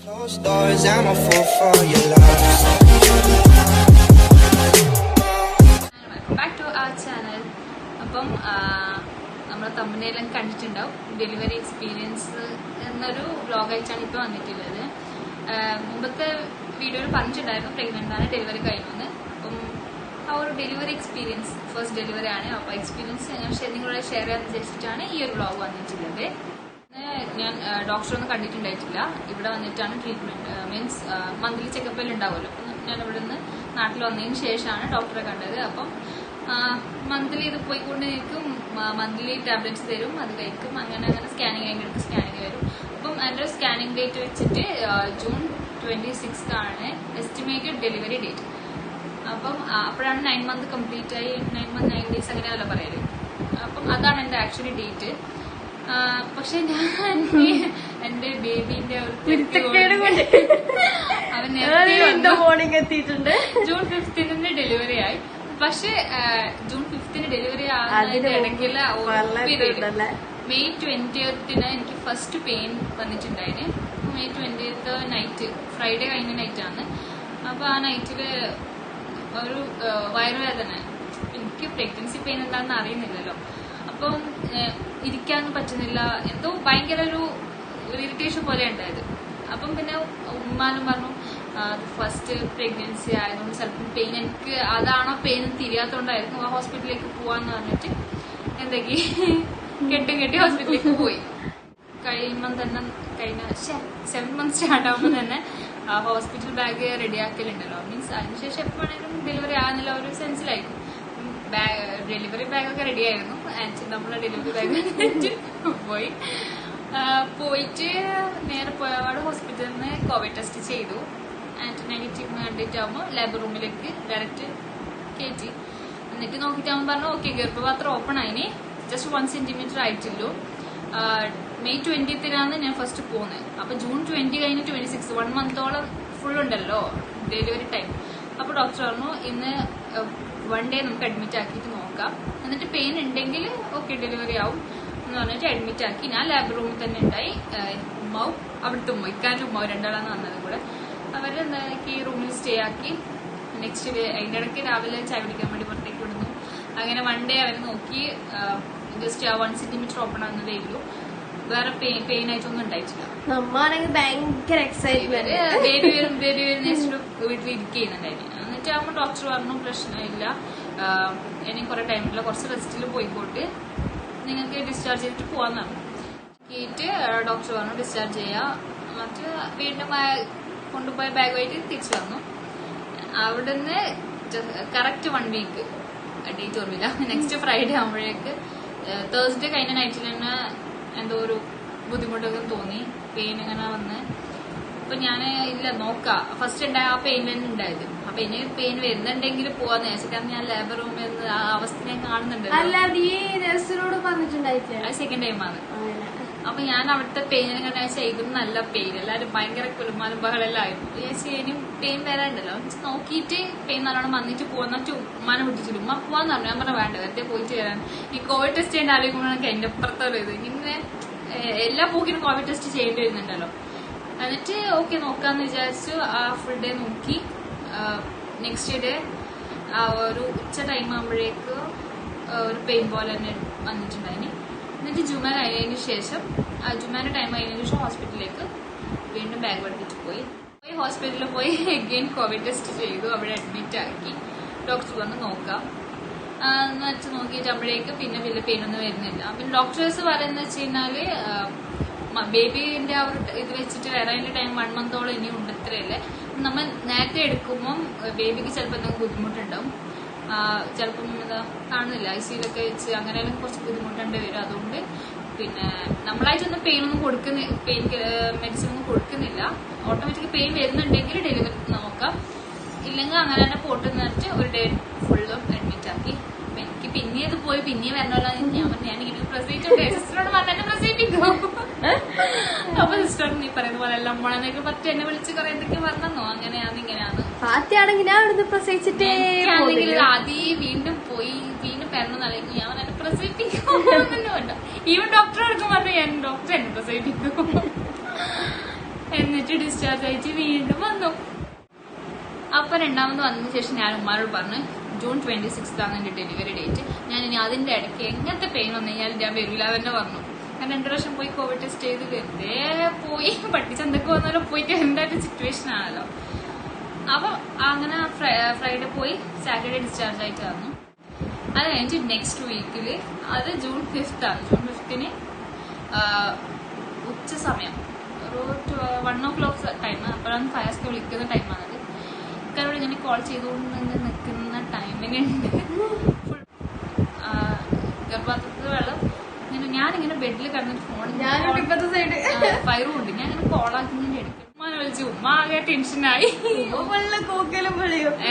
Closed doors, I'm a fool for your love. Back to our channel. അപ്പം നമ്മൾ തമ്പനയിലും കണ്ടിട്ടുണ്ടാവും delivery experience എന്നൊരു വ്ലോഗായിട്ടാണ് ഇപ്പോൾ വന്നിട്ടുള്ളത്. മുമ്പത്തെ വീഡിയോയിൽ പറഞ്ഞിട്ടുണ്ടായിരുന്നു പ്രഗ്നന്റ് ആണ്, ഡെലിവറി കഴിഞ്ഞു. അപ്പം ആ ഒരു ഡെലിവറി എക്സ്പീരിയൻസ് ഫസ്റ്റ് ഡെലിവറി ആണ്. അപ്പോൾ എക്സ്പീരിയൻസ് നിങ്ങളോട് ഷെയർ ചെയ്യാൻ വിചാരിച്ചിട്ടാണ് ഈ ഒരു വ്ലോഗ് വന്നിട്ടുള്ളത്. ഞാൻ ഡോക്ടറൊന്നും കണ്ടിട്ടുണ്ടായിട്ടില്ല. ഇവിടെ വന്നിട്ടാണ് ട്രീറ്റ്മെന്റ്, മീൻസ് മന്ത്ലി ചെക്കപ്പിൽ ഉണ്ടാവുമല്ലോ. അപ്പം ഞാൻ ഇവിടെ നിന്ന് നാട്ടിൽ വന്നതിന് ശേഷമാണ് ഡോക്ടറെ കണ്ടത്. അപ്പം മന്ത്ലി ഇത് പോയിക്കൊണ്ടിരിക്കും, മന്ത്ലി ടാബ്ലറ്റ്സ് തരും, അത് കഴിക്കും, അങ്ങനെ സ്കാനിങ് കഴിഞ്ഞിട്ട് സ്കാനിങ് വരും. അപ്പം എൻ്റെ സ്കാനിങ് ഡേറ്റ് വെച്ചിട്ട് ജൂൺ 26 ആണ് എസ്റ്റിമേറ്റഡ് ഡെലിവറി ഡേറ്റ്. അപ്പം അപ്പോഴാണ് 9 months കംപ്ലീറ്റ് ആയി, 9 days അങ്ങനെയല്ല പറയല്. അപ്പം അതാണ് എൻ്റെ ആക്ച്വലി ഡേറ്റ്. പക്ഷെ ഞാൻ എന്റെ ബേബിന്റെ അവൻ എത്തിയിട്ടുണ്ട്. ജൂൺ 5th ഡെലിവറി ആയി. പക്ഷെ ജൂൺ 5th ഡെലിവറി ആകുന്നതിന്റെ ഇടയ്ക്കുള്ള May 20th എനിക്ക് ഫസ്റ്റ് പെയിൻ വന്നിട്ടുണ്ടായിന്. May 20th നൈറ്റ്, ഫ്രൈഡേ കഴിഞ്ഞ നൈറ്റാണ്. അപ്പൊ ആ നൈറ്റില് ഒരു വയറുവേദന. എനിക്ക് പ്രഗ്നൻസി പെയിൻ എന്താണെന്ന് അറിയുന്നില്ലല്ലോ. അപ്പം ഇരിക്കാനൊന്നും പറ്റുന്നില്ല, എന്തോ ഭയങ്കര ഒരു ഇറിറ്റേഷൻ പോലെ ഉണ്ടായത്. അപ്പം പിന്നെ ഉമ്മാനും പറഞ്ഞു ഫസ്റ്റ് പ്രഗ്നൻസി ആയതുകൊണ്ട് ചിലപ്പോൾ പെയിൻ, എനിക്ക് അതാണോ പെയിൻ തിരിയാത്തോണ്ടായിരിക്കും, ആ ഹോസ്പിറ്റലിലേക്ക് പോവാന്ന് പറഞ്ഞിട്ട് എന്തൊക്കെ കെട്ടി ഹോസ്പിറ്റലിലേക്ക് പോയി. കഴിയുമ്പം തന്നെ കഴിഞ്ഞ 7 months സ്റ്റാർട്ട് ആകുമ്പോൾ തന്നെ ഹോസ്പിറ്റൽ ബാഗ് റെഡിയാക്കലുണ്ടല്ലോ. മീൻസ് അതിനുശേഷം എപ്പോഴാണെങ്കിലും ഡെലിവറി ആകുന്നില്ല ഒരു സെൻസിലായിരിക്കും. ഡെലിവറി ബാഗൊക്കെ റെഡി ആയിരുന്നു. നമ്മളെ ഡെലിവറി ബാഗ് പോയിട്ട് നേരെ പോയപാട് ഹോസ്പിറ്റലിൽ നിന്ന് കോവിഡ് ടെസ്റ്റ് ചെയ്തു. ആൻഡ് നെഗറ്റീവ് കണ്ടിട്ടാകുമ്പോൾ ലാബ് റൂമിലേക്ക് ഡയറക്റ്റ് കയറ്റി. എന്നിട്ട് നോക്കിയിട്ടാകുമ്പോൾ പറഞ്ഞു ഓക്കെ ഗർഭപാത്രം ഓപ്പൺ ആയിന്, ജസ്റ്റ് 1 centimeter ആയിട്ടുള്ളൂ. May 20th ഞാൻ ഫസ്റ്റ് പോകുന്നത്. അപ്പൊ ജൂൺ 20 കഴിഞ്ഞ് 26, 1 month ഫുൾ ഉണ്ടല്ലോ ഡെലിവറി ടൈം. അപ്പൊ ഡോക്ടർ പറഞ്ഞു ഇന്ന് 1 day നമുക്ക് അഡ്മിറ്റ് ആക്കിയിട്ട് നോക്കാം, എന്നിട്ട് പെയിൻ ഉണ്ടെങ്കിൽ ഓക്കെ ഡെലിവറി ആവും എന്ന് പറഞ്ഞിട്ട് അഡ്മിറ്റ് ആക്കി. ഞാൻ ലാബ് റൂമിൽ തന്നെ ഉണ്ടായി. ഉമ്മാവും അവിടുത്തെ ഉമ്മ, ഇക്കാൻ്റെ ഉമ്മാവും രണ്ടാളാണ് വന്നത് കൂടെ. അവര് എന്താക്കി റൂമിൽ സ്റ്റേ ആക്കി. നെക്സ്റ്റ് ഡേ അതിന്റെ ഇടയ്ക്ക് രാവിലെ ചായ കുടിക്കാൻ വേണ്ടി പുറത്തേക്ക് വിടുന്നു. അങ്ങനെ 1 day അവർ നോക്കി. ജസ്റ്റ് 1 centimeter ഓപ്പൺ ആകുന്നതേ ഉള്ളൂ. വേറെ പെയിൻ ആയിട്ടൊന്നും ഉണ്ടായിട്ടില്ല. നമ്മാണെങ്കിൽ ഭയങ്കര എക്സൈറ്റ്മെന്റ്, ബേബി വരും വീട്ടിൽ ഇരിക്കുന്നുണ്ടായിരുന്നു. എന്നിട്ട് ആകുമ്പോൾ ഡോക്ടർ പറഞ്ഞു പ്രശ്നമില്ല, ഇനി കുറെ ടൈമില്ല, കുറച്ച് റെസ്റ്റിൽ പോയിക്കോട്ട്, നിങ്ങൾക്ക് ഡിസ്ചാർജ് ചെയ്തിട്ട് പോവാന്നാണ്. ഡോക്ടർ പറഞ്ഞു ഡിസ്ചാർജ് ചെയ്യാം. മറ്റ് വീണ്ടും കൊണ്ടുപോയ ബാഗുമായിട്ട് തിരിച്ചു വന്നു. അവിടുന്ന് കറക്റ്റ് 1 week ഡേറ്റ് ഓർമ്മില്ല. നെക്സ്റ്റ് ഫ്രൈഡേ ആകുമ്പോഴേക്ക്, തേഴ്സ്ഡേ കഴിഞ്ഞ നൈറ്റിൽ തന്നെ എന്തോ ഒരു ബുദ്ധിമുട്ടൊക്കെ തോന്നി, പെയിൻ ഇങ്ങനെ വന്ന്. അപ്പൊ ഞാൻ ഇല്ല നോക്കാം, ഫസ്റ്റ് ഉണ്ടായ ആ പെയിൻ തന്നെ ഉണ്ടായത്. അപ്പൊ ഇനി പെയിൻ വരുന്നുണ്ടെങ്കിൽ പോവാന്ന് വിചാരിച്ചു. കാരണം ഞാൻ ലേബർ റൂമിൽ നിന്ന് ആ അവസ്ഥ ഞാൻ കാണുന്നുണ്ട്. അത് സെക്കൻഡ് ടൈമാണ്. അപ്പൊ ഞാൻ അവിടുത്തെ പെയിൻ കണ്ടാഴ്ച ഇതും നല്ല പെയിൻ, എല്ലാവരും ഭയങ്കര കുലുമാലും ബഹളെല്ലാം ആയിരുന്നു. വിചാരിച്ചു ഇനിയും പെയിൻ വരാണ്ടല്ലോ, നോക്കിയിട്ട് പെയിൻ നല്ലോണം വന്നിട്ട് പോന്നിട്ട് ഉമ്മാനെ വിട്ടിച്ചില്ല. ഉമ്മ പോവാന്ന് പറഞ്ഞു. ഞാൻ പറഞ്ഞ വേണ്ട, വെറുതെ പോയിട്ട് വരാൻ. ഈ കോവിഡ് ടെസ്റ്റ് ചെയ്യേണ്ട ആലോചിക്കുമ്പോഴൊക്കെ എന്റെ അപ്പുറത്തോളം ഇത് ഇങ്ങനെ എല്ലാ പോക്കിനും കോവിഡ് ടെസ്റ്റ് ചെയ്യേണ്ടി വരുന്നുണ്ടല്ലോ. എന്നിട്ട് ഓക്കെ നോക്കാന്ന് വിചാരിച്ചു. ആ ഫുൾ ഡേ നോക്കി. നെക്സ്റ്റ് ഡേ ഒരു ഉച്ച ടൈം ആകുമ്പോഴേക്ക് ഒരു പെയിൻ പോലെ തന്നെ വന്നിട്ടുണ്ടായിന്. എന്നിട്ട് ജുമാ കഴിഞ്ഞതിന് ശേഷം, ജുമാന്റെ ടൈം കഴിഞ്ഞതിന് ശേഷം ഹോസ്പിറ്റലിലേക്ക് വീണ്ടും ബാഗ് പഠിപ്പിച്ച് പോയി. ഹോസ്പിറ്റലിൽ പോയി അഗെയിൻ കോവിഡ് ടെസ്റ്റ് ചെയ്തു. അവിടെ അഡ്മിറ്റ് ആക്കി. ഡോക്ടർ വന്ന് നോക്കാം എന്ന് വെച്ച് നോക്കിയിട്ടാകുമ്പോഴേക്ക് പിന്നെ വലിയ പെയിനൊന്നും വരുന്നില്ല. പിന്നെ ഡോക്ടേഴ്സ് പറയുന്നത് വെച്ച് കഴിഞ്ഞാല് ബേബിന്റെ ആ ഒരു ഇത് വെച്ചിട്ട് വരാനുള്ള ടൈം 1 month ഇനി ഉണ്ടത്രയല്ലേ. നമ്മൾ നേരത്തെ എടുക്കുമ്പം ബേബിക്ക് ചിലപ്പോൾ എന്തെങ്കിലും ബുദ്ധിമുട്ടുണ്ടാവും. ചിലപ്പം എന്താ കാണുന്നില്ല, ICUലൊക്കെ വെച്ച് അങ്ങനെയെല്ലാം കുറച്ച് ബുദ്ധിമുട്ടുണ്ട് വരും. അതുകൊണ്ട് പിന്നെ നമ്മളായിട്ടൊന്നും പെയിനൊന്നും പെയിൻ മെഡിസിൻ ഒന്നും കൊടുക്കുന്നില്ല. ഓട്ടോമാറ്റിക് പെയിൻ വരുന്നുണ്ടെങ്കിൽ ഡെലിവറി നോക്കാം, ഇല്ലെങ്കിൽ അങ്ങനെ തന്നെ പോട്ടെന്ന് പറഞ്ഞിട്ട് ഒരു ഡേ ഫുള്ളും അഡ്മിറ്റ് ആക്കി. അപ്പൊ എനിക്ക് പിന്നെ ഇത് പോയി പിന്നെ വരണമല്ലോ. ഞാൻ പറഞ്ഞു ഞാനിങ്ങനെ പ്രസവിച്ചോട്ടെ, സിസ്റ്ററോട് പറഞ്ഞ എന്നെ പ്രസവിപ്പിക്കോ. അപ്പൊ സിസ്റ്റർ നീ പറയുന്ന പോലെ എല്ലാം നമ്മളെന്നൊക്കെ പറ്റി എന്നെ വിളിച്ച് കുറെ എന്തൊക്കെ പറഞ്ഞോ, അങ്ങനെയാന്ന് ഇങ്ങനെയാന്ന്. ആദ്യമാണെങ്കിൽ ഞാൻ അവിടുന്ന് പ്രസവിച്ചിട്ടേ ആദ്യം വീണ്ടും പോയി വീണ്ടും പിറന്നതാണെങ്കിൽ ഞാൻ എന്നെ പ്രസവിപ്പിക്കും വേണ്ട. ഈവൻ ഡോക്ടറോടൊക്കെ പറഞ്ഞു ഞാൻ ഡോക്ടർ എന്നെ പ്രസവിപ്പിക്കും. എന്നിട്ട് ഡിസ്ചാർജ് ആയിട്ട് വീണ്ടും വന്നു. അപ്പൊ രണ്ടാമത് വന്നതിന് ശേഷം ഞാൻ ഉമ്മാരോട് പറഞ്ഞു June 26 ആണ് എന്റെ ഡെലിവറി ഡേറ്റ്. ഞാൻ ഇനി അതിന്റെ ഇടയ്ക്ക് എങ്ങനത്തെ പെയിൻ വന്നു കഴിഞ്ഞാൽ ഞാൻ വരില്ല തന്നെ പറഞ്ഞു. ഞാൻ 2 പ്രാവശ്യം പോയി കോവിഡ് ടെസ്റ്റ് ചെയ്ത് വെറുതെ പോയി പട്ടിച്ചന്തക്ക് വന്നാലും പോയിട്ട് എന്തായാലും സിറ്റുവേഷൻ ആണല്ലോ. അപ്പൊ അങ്ങനെ ഫ്രൈഡേ പോയി സാറ്റർഡേ ഡിസ്ചാർജ് ആയിട്ട് വന്നു. അത് കഴിഞ്ഞിട്ട് നെക്സ്റ്റ് വീക്കില് അത് June 5th ആണ്. June 5th ഉച്ച സമയം ഒരു 1 o'clock ടൈം. അപ്പോഴാണ് ഫയർസ്ക്ക് വിളിക്കുന്ന ടൈമാണത്. ഇക്കാരോട് ഇങ്ങനെ കോൾ ചെയ്തുകൊണ്ട് നിൽക്കുന്ന ടൈമിനുണ്ട് ഫുൾ ഗർഭാത്രത്തിൽ വെള്ളം. ഞാനിങ്ങനെ ബെഡിൽ കിടന്നിട്ട് ഫോൺ ഫയറും ഉണ്ട്. ഞാൻ ഇങ്ങനെ കോളാക്കി ഇങ്ങനെ എടുക്കും. ഉമ്മാനെ വിളിച്ചു. ഉമ്മ ആകെ ടെൻഷനായി.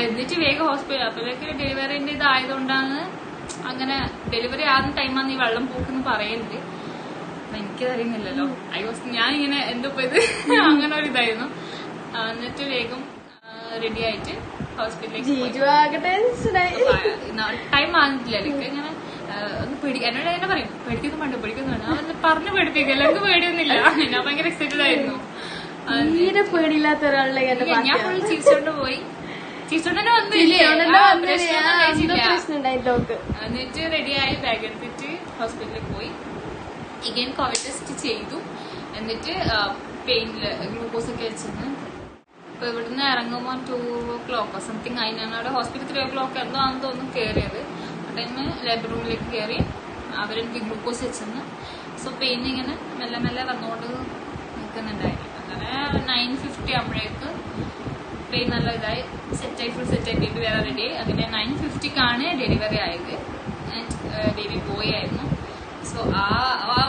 എന്നിട്ട് വേഗം ഹോസ്പിറ്റൽ. അപ്പോഴേക്ക് ഡെലിവറിന്റെ ഇതായതുകൊണ്ടാണ് അങ്ങനെ ഡെലിവറി ആകുന്ന ടൈമാണ് ഈ വെള്ളം പോക്കെന്ന് പറയുന്നത്. അപ്പൊ എനിക്കതറിയുന്നില്ലല്ലോ. ഞാൻ ഇങ്ങനെ എന്തോ ഇത് അങ്ങനെ ഒരു ഇതായിരുന്നു. എന്നിട്ട് വേഗം റെഡി ആയിട്ട് ഹോസ്പിറ്റലിലേക്ക് ടൈം ആകുന്നില്ല. എനിക്ക് ഇങ്ങനെ എന്നോട് എന്നെ പറയും പേടിക്കുന്നുണ്ട് പേടിക്കുന്നുണ്ട്. അവൻ പറഞ്ഞു പേടിപ്പിക്കില്ല. എനിക്ക് പേടിയൊന്നുമില്ല. ഞാൻ ഭയങ്കര എക്സൈറ്റഡ് ആയിരുന്നു. പേടിയില്ലാത്ത ഒരാളെ ഞാൻ ഫുൾ ചിരിച്ചോണ്ട് പോയി. ചിരിച്ചോണ്ട് തന്നെ വന്നില്ലേ. എന്നിട്ട് റെഡിയായി ബാഗ് എടുത്തിട്ട് ഹോസ്പിറ്റലിൽ പോയി. ഇഗൈൻ കോവിഡ് ടെസ്റ്റ് ചെയ്തു. എന്നിട്ട് പെയിനില് ഗ്ലൂക്കോസ് ഒക്കെ വെച്ചിരുന്നു. അപ്പൊ ഇവിടുന്ന് ഇറങ്ങുമ്പോൾ 2 o'clock സംതിങ് ആയി. ഞങ്ങളുടെ ഹോസ്പിറ്റൽ 3 o'clock എന്തോ ആണെന്ന് തോന്നുന്നു കയറിയത്. ആ ടൈമിന് ലേബർ റൂമിലേക്ക് കയറി അവരെനിക്ക് ഗ്ലൂക്കോസ് വെച്ചെന്ന്. സോ പെയിൻ ഇങ്ങനെ മെല്ലെ മെല്ലെ വന്നുകൊണ്ട് നിൽക്കുന്നുണ്ടായിരുന്നു. അങ്ങനെ 9:50 ആകുമ്പോഴേക്ക് പെയിൻ നല്ല ഇതായി സെറ്റായി ഫുൾ സെറ്റായി ബേബി വേറെ റെഡിയായി. അങ്ങനെ 9:50 ഡെലിവറി ആയത്. ബേബി ബോയ് ആയിരുന്നു. സോ ആ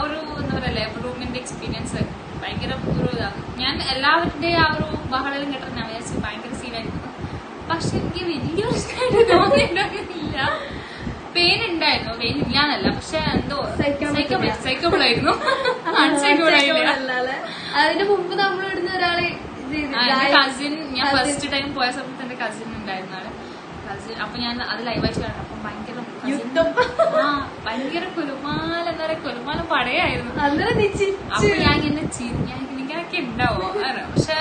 ഒരു എന്താ പറയാ ലേബർ റൂമിന്റെ എക്സ്പീരിയൻസ് ഭയങ്കര ഒരു ഇതാണ്. ഞാൻ എല്ലാവരുടെയും ആ ഒരു ബഹളം കേട്ടത് ഞാൻ വിചാരിച്ചു ഭയങ്കര സീനായിരുന്നു. പക്ഷെ എനിക്ക് വലിയൊരു ഇഷ്ടമായിട്ട് തോന്നിയിട്ടൊന്നുമില്ല. പെയിൻ ഉണ്ടായിരുന്നു. പെയിൻ ഇല്ലാന്നല്ല, പക്ഷെ എന്തോ സൈക്കബിൾ ആയിരുന്നു. അതിന് മുമ്പ് നമ്മളിടുന്ന ഒരാളെ കസിൻ ഞാൻ ഫസ്റ്റ് ടൈം പോയ സമയത്ത് എന്റെ കസിൻ ഉണ്ടായിരുന്നു. കസിൻ അപ്പൊ ഞാൻ അത് ലൈവായിട്ട് കാണും. അപ്പൊ ഭയങ്കര കുലുമാല എന്താ പറയാ കുലുമാല പടയായിരുന്നു. അപ്പൊ ഞാൻ ഇങ്ങനെ ഇങ്ങനെയൊക്കെ ഉണ്ടാവോ. പക്ഷെ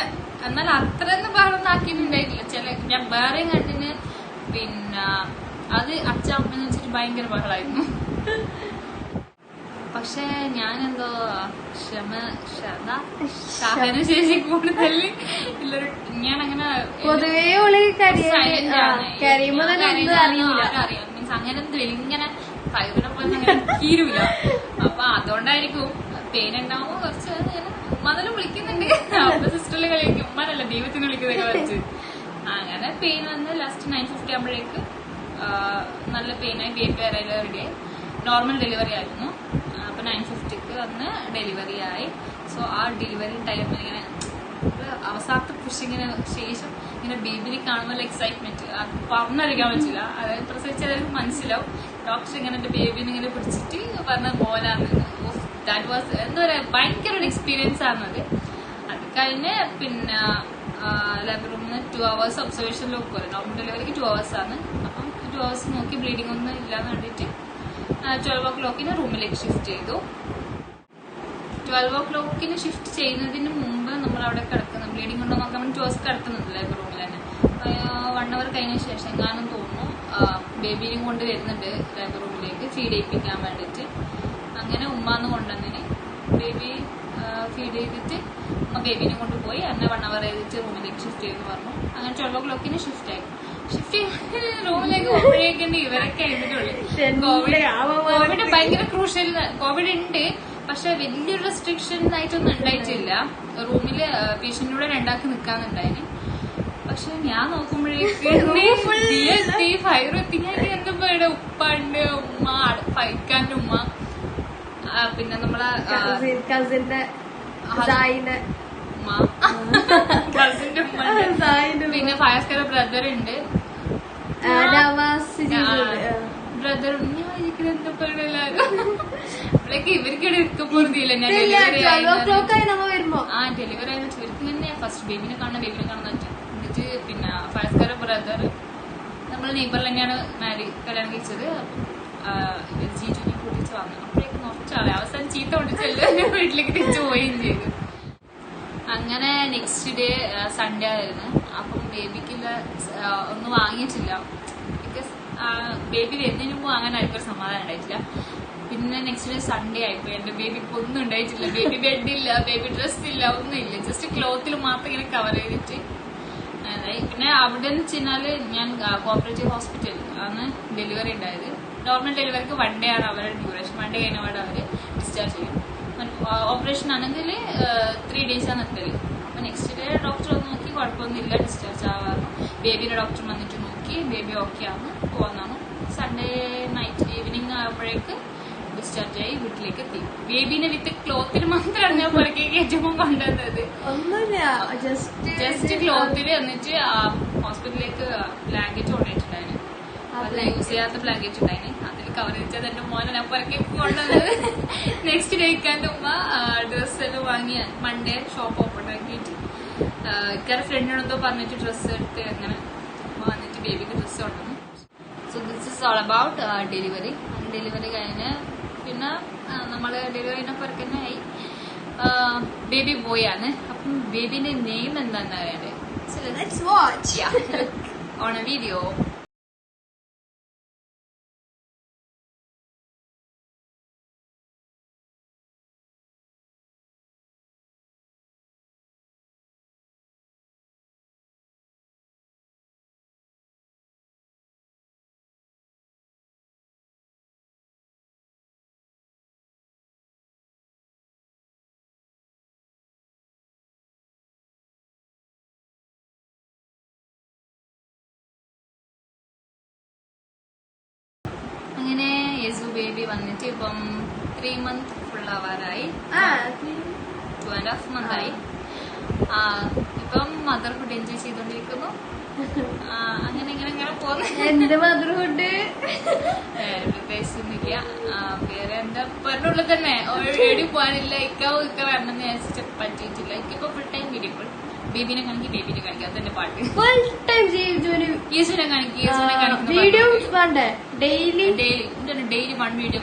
എന്നാൽ അത്രയൊന്നും ബഹളമൊന്നും ആക്കിയിട്ടുണ്ടായിട്ടില്ല. ഞാൻ വേറെയും കണ്ടിന്. പിന്നെ അത് അച്ഛമ്മന്ന് വെച്ചിട്ട് ഭയങ്കര ബഹളായിരുന്നു. പക്ഷെ ഞാനെന്തോ സഹനശേഷി കൂടുതൽ ഉള്ളൊരു ഞാനങ്ങനെ പൊതുവേ അറിയാം. മീൻസ് അങ്ങനെ ഇങ്ങനെ കൈവിനെ പോലെ അങ്ങനെ തീരൂല. അപ്പൊ അതുകൊണ്ടായിരിക്കും പെയിൻ ഉണ്ടാവുമ്പോ കുറച്ച് ഉമ്മാനെല്ലാം വിളിക്കുന്നുണ്ട്. അപ്പൊ സിസ്റ്ററിൽ കളിക്കും. ഉമ്മാനല്ല ദൈവത്തിന് വിളിക്കുന്നതൊക്കെ വെച്ച് അങ്ങനെ പെയിൻ വന്ന് ലാസ്റ്റ് 9:50 ആകുമ്പോഴേക്ക് നല്ല പെയിനായി. ബേബി വേറെ റെഡിയായി. നോർമൽ ഡെലിവറി ആയിരുന്നു. അപ്പൊ 9:50 വന്ന് ഡെലിവറി ആയി. സോ ആ ഡെലിവറി ടൈമിൽ ഇങ്ങനെ അവസാനത്തെ പുഷിങ്ങിന് ശേഷം ഇങ്ങനെ ബേബിനെ കാണുമ്പോൾ എക്സൈറ്റ്മെന്റ് അത് പറഞ്ഞറിയിക്കാൻ പറ്റില്ല. അതായത് പ്രസവിച്ചാൽ മനസ്സിലാവും. ഡോക്ടർ ഇങ്ങനെ എന്റെ ബേബിനെ ഇങ്ങനെ പിടിച്ചിട്ട് പറഞ്ഞ മോനാണ്. ദാറ്റ് വാസ് എന്താ പറയാ ഭയങ്കര ഒരു എക്സ്പീരിയൻസ് ആണത്. അത് കഴിഞ്ഞ് പിന്നെ ലേബർ റൂമിന് 2 hours ഒബ്സർവേഷനിൽ വെക്കുമല്ലോ. നോർമൽ ഡെലിവറിക്ക് 2 hours ആണ്. അപ്പം 2 hours നോക്കി ബ്ലീഡിംഗ് ഒന്നും ഇല്ലാന്ന് കണ്ടിട്ട് 12 o'clock റൂമിലേക്ക് ഷിഫ്റ്റ് ചെയ്തു. 12 o'clock ഷിഫ്റ്റ് ചെയ്യുന്നതിന് മുമ്പ് നമ്മൾ അവിടെ കിടക്കുന്നു. ബ്ലീഡിംഗ് ഉണ്ടോ നോക്കാൻ വേണ്ടി 2 hours കിടക്കുന്നുണ്ട് ലേബർ റൂമിൽ തന്നെ. 1 hour കഴിഞ്ഞ ശേഷം എങ്ങാനും തോന്നുന്നു ബേബിനെയും കൊണ്ട് വരുന്നുണ്ട് ലേബർ റൂമിലേക്ക് ഫീഡ് ചെയ്യിപ്പിക്കാൻ വേണ്ടിയിട്ട്. അങ്ങനെ ഉമ്മാന്ന് കൊണ്ടുവന്നിന് ബേബി ഫീഡ് ചെയ്തിട്ട് ഉമ്മ ബേബിനെ കൊണ്ട് പോയി. അങ്ങനെ 1 hour ചെയ്തിട്ട് റൂമിലേക്ക് ഷിഫ്റ്റ് ചെയ്യുമെന്ന് പറഞ്ഞു. അങ്ങനെ 12 o'clock ഷിഫ്റ്റ് ആയി. ഷിഫ്റ്റ് റൂമിലേക്ക് പോകുമ്പോഴേക്കും ഇവരൊക്കെ എഴുതിട്ടുള്ളൂ. കോവിഡ് ഭയങ്കര ക്രൂഷ്യൽ. കോവിഡ് ഉണ്ട്, പക്ഷെ വലിയൊരു റെസ്ട്രിക്ഷൻ ആയിട്ടൊന്നും ഉണ്ടായിട്ടില്ല. റൂമില് പേഷ്യന്റിനൂടെ 2 ആൾക്ക് നിൽക്കാന്നുണ്ടായിന്. പക്ഷെ ഞാൻ നോക്കുമ്പോഴേക്ക് ഫയറെത്തി. ഞാൻ എന്താ ഇവിടെ ഉപ്പ ഉണ്ട്, ഉമ്മ ഫൈക്കാന്റെ ഉമ്മ, പിന്നെ നമ്മളെ കസിന്റെ ഉമ്മ, കസിന്റെ ഉമ്മ, പിന്നെ ഫയസ്കര ബ്രദർ ഉണ്ട്. ബ്രദർ ഞാൻ ഇരിക്കുന്ന എന്താ എല്ലാരും അപ്പോഴേക്ക് ഇവർക്കിടെ ഇരിക്കപ്പോഴത്തില്ല. ഞാൻ ഡെലിവറി ആയിട്ട് ഇവർക്ക് തന്നെ ഫസ്റ്റ് ബേബിനെ കാണാൻ എന്നിട്ട് പിന്നെ ഫയസ്കര ബ്രദർ നമ്മൾ നെയ്ബറിൽ തന്നെയാണ് കല്യാണം കഴിച്ചത്. ജീജുവിനെ കൂട്ടിച്ച് വന്നു. അപ്പോഴേക്ക് കുറച്ചാളെ അവസാനം ചീത്ത കൊണ്ടിച്ചല്ല വീട്ടിലേക്ക് തിരിച്ചു പോവുകയും ചെയ്തു. അങ്ങനെ നെക്സ്റ്റ് ഡേ സൺഡേ ആയിരുന്നു. അപ്പം ബേബിക്കുള്ള ഒന്നും വാങ്ങിയിട്ടില്ല. ബിക്കോസ് ബേബി വരുന്നതിന് മുമ്പ് അങ്ങനെ ആർക്കും ഒരു സമാധാനം ഉണ്ടായിട്ടില്ല. പിന്നെ നെക്സ്റ്റ് ഡേ സൺഡേ ആയിപ്പോയി. എന്റെ ബേബിക്ക് ഒന്നും ഉണ്ടായിട്ടില്ല. ബേബി ബെഡില്ല, ബേബി ഡ്രസ് ഇല്ല, ഒന്നുമില്ല. ജസ്റ്റ് ക്ലോത്തിൽ മാത്രം ഇങ്ങനെ കവർ ചെയ്തിട്ട് അതായി. പിന്നെ അവിടെ എന്ന് വെച്ചാല് ഞാൻ കോപ്പറേറ്റീവ് ഹോസ്പിറ്റൽ ആണ് ഡെലിവറി ഉണ്ടായത്. നോർമൽ ഡെലിവറിക്ക് 1 day ആണ് അവരുടെ ഡ്യൂറേഷൻ. 1 day കഴിഞ്ഞപാട് അവര് ഡിസ്ചാർജ് ചെയ്യും. ഓപ്പറേഷൻ ആണെങ്കിൽ 3 days ആണ് എത്തല്. അപ്പൊ നെക്സ്റ്റ് ഡേ ഡോക്ടർ ഒന്ന് നോക്കി കുഴപ്പമൊന്നുമില്ല, ഡിസ്ചാർജ് ആവാറും. ബേബിയുടെ ഡോക്ടർ വന്നിട്ട് നോക്കി ബേബി ഓക്കെ ആണ്, പോവാന്നാണ്. സൺഡേ നൈറ്റ് ഈവനിങ് ആയപ്പോഴേക്ക് ഡിസ്ചാർജ് ആയി വീട്ടിലേക്ക് എത്തി. ബേബിനെ വിത്ത് ക്ലോത്തിൽ മാത്രം ഞാൻ പുറക്കേക്ക് ഏറ്റവും കൊണ്ടുവന്നത്. ഒന്നുമില്ല, ജസ്റ്റ് ക്ലോത്തിൽ വന്നിട്ട് ഹോസ്പിറ്റലിലേക്ക് ബ്ലാങ്കറ്റ് കൊണ്ടുപോയിട്ടുണ്ടായിരുന്നു. അത് യൂസ് ചെയ്യാത്ത ബ്ലാങ്കറ്റ് ഉണ്ടായിരുന്നു. അതിൽ കവർ വെച്ചത് എന്റെ മോനെ ഞാൻ പുറക്കേക്ക് കൊണ്ടുവന്നത്. നെക്സ്റ്റ് ഡേ ഇക്കാന്റെ ഉമ്മ ഡ്രസ്സ് എല്ലാം വാങ്ങി മൺഡേ ഷോപ്പ് ഓപ്പൺ ആക്കിയിട്ട് ഇക്കാരുടെ ഫ്രണ്ടിനോടൊക്കെ പറഞ്ഞിട്ട് ഡ്രസ്സ് എടുത്ത് അങ്ങനെ വന്നിട്ട് ബേബിക്ക് ഡ്രസ്സ് കൊണ്ടുവന്നു. So this is all about delivery. Delivery കഴിഞ്ഞ് പിന്നെ നമ്മള് ഡെലിവറി കഴിഞ്ഞപ്പോഴൊക്കെ തന്നെ ആയി. ബേബി ബോയ് ആണ്. അപ്പം ബേബിന്റെ നെയിം എന്താന്ന് അറിയാതെ ഓൺ എ വീഡിയോ. അങ്ങനെ യേസു ബേബി വന്നിട്ട് ഇപ്പം 3 months ഫുൾ ആവാറായി. 2.5 months ആയി. ഇപ്പം മദർഹുഡ് എൻജോയ് ചെയ്തോണ്ടിരിക്കുന്നു. അങ്ങനെ ഇങ്ങനെ ഇങ്ങനെ പോകുന്നു. എന്റെ മദർഹുഡ് പ്രത്യേകിച്ചൊന്നുമില്ല. വേറെ എന്താ പറഞ്ഞുള്ളത് തന്നെ എവിടെ പോകാനില്ല. ഇക്ക വരണം എന്ന് വിചാരിച്ചിട്ട് പറ്റിയിട്ടില്ല. ഇപ്പൊ ഫുൾ ടൈം വീഡിയോ കോൾ. ബേബിനെ കാണിക്കും, ബേബിനെ കാണിക്കും. അതന്നെ പാട്ട്. ഫുൾ ടൈം യേസുവിനെ കാണിക്കും, യേസുവിനെ കാണിക്കുന്ന വീഡിയോ ഡെയിലി 1 വീഡിയോ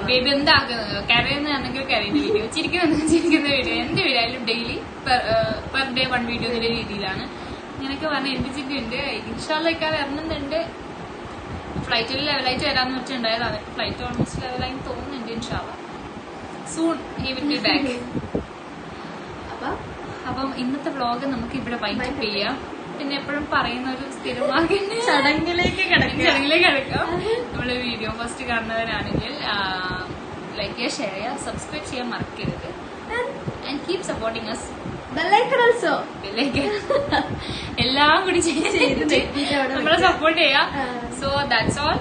ബേബി എന്താക്കുന്നത്, കരയുന്നതാണെങ്കിൽ കരയുന്ന വീഡിയോ, ചിരിക്കുന്ന വീഡിയോ, എന്ത് വീഡിയോ ആയാലും ഡെയിലി പെർ ഡേ 1 വീഡിയോ എന്നുള്ള രീതിയിലാണ്. ഇങ്ങനെയൊക്കെ പറഞ്ഞ് എന്തിച്ചിട്ടുണ്ട്. ഇൻഷാല്ലൊക്കെ വരണുന്നുണ്ട്. ഫ്ലൈറ്റിൽ ലെവലായിട്ട് വരാന്ന് വെച്ചിട്ടുണ്ടായത്. അവർക്ക് ഫ്ലൈറ്റ് ഓൾമോസ്റ്റ് ലെവലായി തോന്നുന്നുണ്ട്. ഇൻഷാല്ല soon he will be back. അപ്പം ഇന്നത്തെ വ്ളോഗ് നമുക്ക് ഇവിടെ വൈൻഡപ്പ് ചെയ്യാം. പിന്നെ എപ്പോഴും പറയുന്ന ഒരു സ്ഥിരമാകുന്ന ചടങ്ങിലേക്ക് കിടക്കാം. നമ്മള് വീഡിയോ ഫസ്റ്റ് കാണുന്നവരാണെങ്കിൽ ലൈക്ക് ചെയ്യുക, ഷെയർ ചെയ്യുക, സബ്സ്ക്രൈബ് ചെയ്യാൻ മറക്കരുത്. And keep supporting us. Bell icon also എല്ലാം കൂടി ചെയ്ത് നമ്മളെ സപ്പോർട്ട് ചെയ്യാം. So that's all.